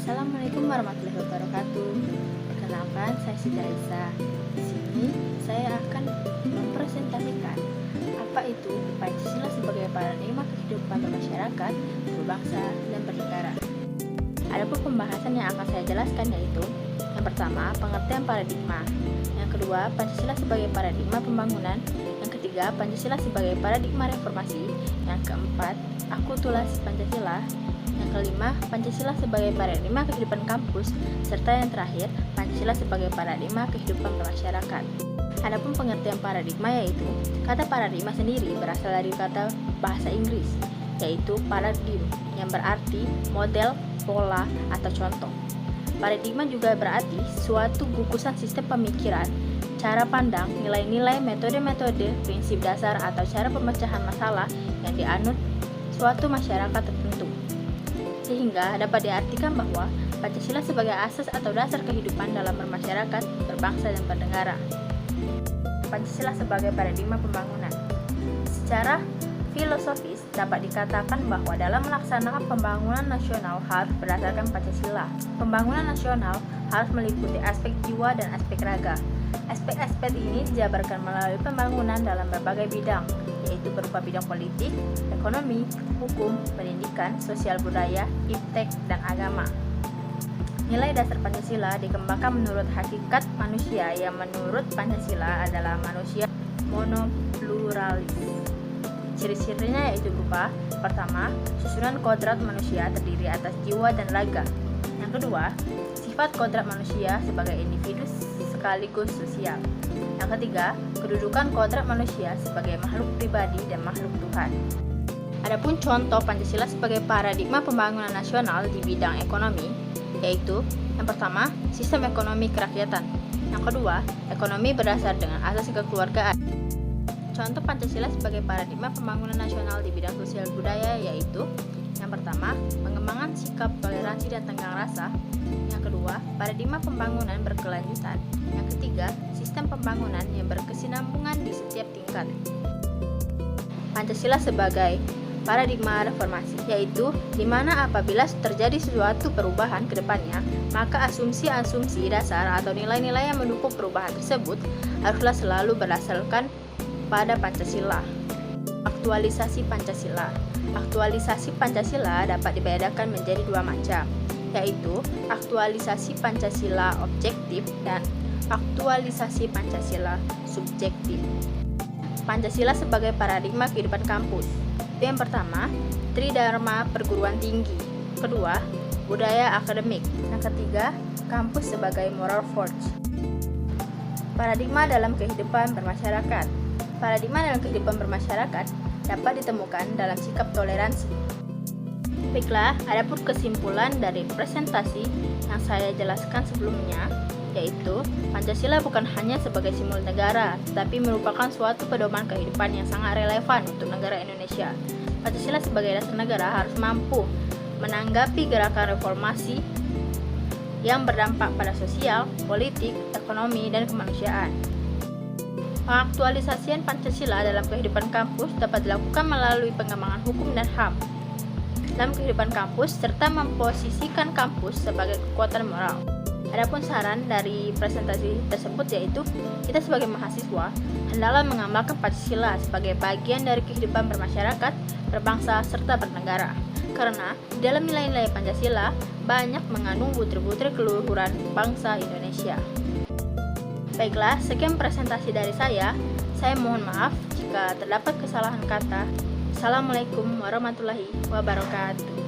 Assalamualaikum warahmatullahi wabarakatuh. Perkenalkan, saya Siti Aisyah. Di sini saya akan mempresentasikan apa itu Pancasila sebagai paradigma kehidupan bermasyarakat, berbangsa, dan bernegara. Adapun pembahasan yang akan saya jelaskan yaitu yang pertama, pengertian paradigma. Yang kedua, Pancasila sebagai paradigma pembangunan. Yang ketiga, Pancasila sebagai paradigma reformasi. Yang keempat, akulturasi Pancasila. Yang kelima, Pancasila sebagai paradigma kehidupan kampus, serta yang terakhir, Pancasila sebagai paradigma kehidupan bermasyarakat. Adapun pengertian paradigma yaitu, kata paradigma sendiri berasal dari kata bahasa Inggris, yaitu paradigm, yang berarti model, pola, atau contoh. Paradigma juga berarti suatu gugusan sistem pemikiran, cara pandang, nilai-nilai, metode-metode, prinsip dasar, atau cara pemecahan masalah yang dianut suatu masyarakat tertentu. Sehingga dapat diartikan bahwa Pancasila sebagai asas atau dasar kehidupan dalam bermasyarakat, berbangsa, dan bernegara. Pancasila sebagai paradigma pembangunan. Secara filosofis dapat dikatakan bahwa dalam melaksanakan pembangunan nasional harus berdasarkan Pancasila. Pembangunan nasional harus meliputi aspek jiwa dan aspek raga. Aspek-aspek ini dijabarkan melalui pembangunan dalam berbagai bidang, yaitu berupa bidang politik, ekonomi, hukum, pendidikan, sosial budaya, iptek, dan agama. Nilai dasar Pancasila dikembangkan menurut hakikat manusia yang menurut Pancasila adalah manusia monopluralis. Ciri-cirinya yaitu berupa: pertama, susunan kodrat manusia terdiri atas jiwa dan raga. Yang kedua, sifat kodrat manusia sebagai individu sekaligus sosial. Yang ketiga, kedudukan kodrat manusia sebagai makhluk pribadi dan makhluk Tuhan. Adapun contoh Pancasila sebagai paradigma pembangunan nasional di bidang ekonomi, yaitu yang pertama, sistem ekonomi kerakyatan. Yang kedua, ekonomi berdasar dengan asas kekeluargaan. Contoh Pancasila sebagai paradigma pembangunan nasional di bidang sosial budaya yaitu yang pertama, pengembangan sikap toleransi dan tenggang rasa. Yang kedua, paradigma pembangunan berkelanjutan. Yang ketiga, sistem pembangunan yang berkesinambungan di setiap tingkat. Pancasila sebagai paradigma reformasi, yaitu di mana apabila terjadi suatu perubahan ke depannya, maka asumsi-asumsi dasar atau nilai-nilai yang mendukung perubahan tersebut haruslah selalu berdasarkan pada Pancasila. Aktualisasi Pancasila. Aktualisasi Pancasila dapat dibedakan menjadi dua macam, yaitu aktualisasi Pancasila objektif dan aktualisasi Pancasila subjektif. Pancasila sebagai paradigma kehidupan kampus. Yang pertama, tridharma perguruan tinggi. Kedua, budaya akademik. Yang ketiga, kampus sebagai moral force. Paradigma dalam kehidupan bermasyarakat. Paradigma dalam kehidupan bermasyarakat dapat ditemukan dalam sikap toleransi. Baiklah, adapun kesimpulan dari presentasi yang saya jelaskan sebelumnya, yaitu Pancasila bukan hanya sebagai simbol negara, tetapi merupakan suatu pedoman kehidupan yang sangat relevan untuk negara Indonesia. Pancasila sebagai dasar negara harus mampu menanggapi gerakan reformasi yang berdampak pada sosial, politik, ekonomi, dan kemanusiaan. Pengaktualisasian Pancasila dalam kehidupan kampus dapat dilakukan melalui pengembangan hukum dan HAM dalam kehidupan kampus serta memposisikan kampus sebagai kekuatan moral. Adapun saran dari presentasi tersebut yaitu kita sebagai mahasiswa hendaklah mengamalkan Pancasila sebagai bagian dari kehidupan bermasyarakat, berbangsa, serta bernegara. Karena di dalam nilai-nilai Pancasila banyak mengandung butir-butir keluhuran bangsa Indonesia. Baiklah, sekian presentasi dari saya. Saya mohon maaf jika terdapat kesalahan kata. Assalamualaikum warahmatullahi wabarakatuh.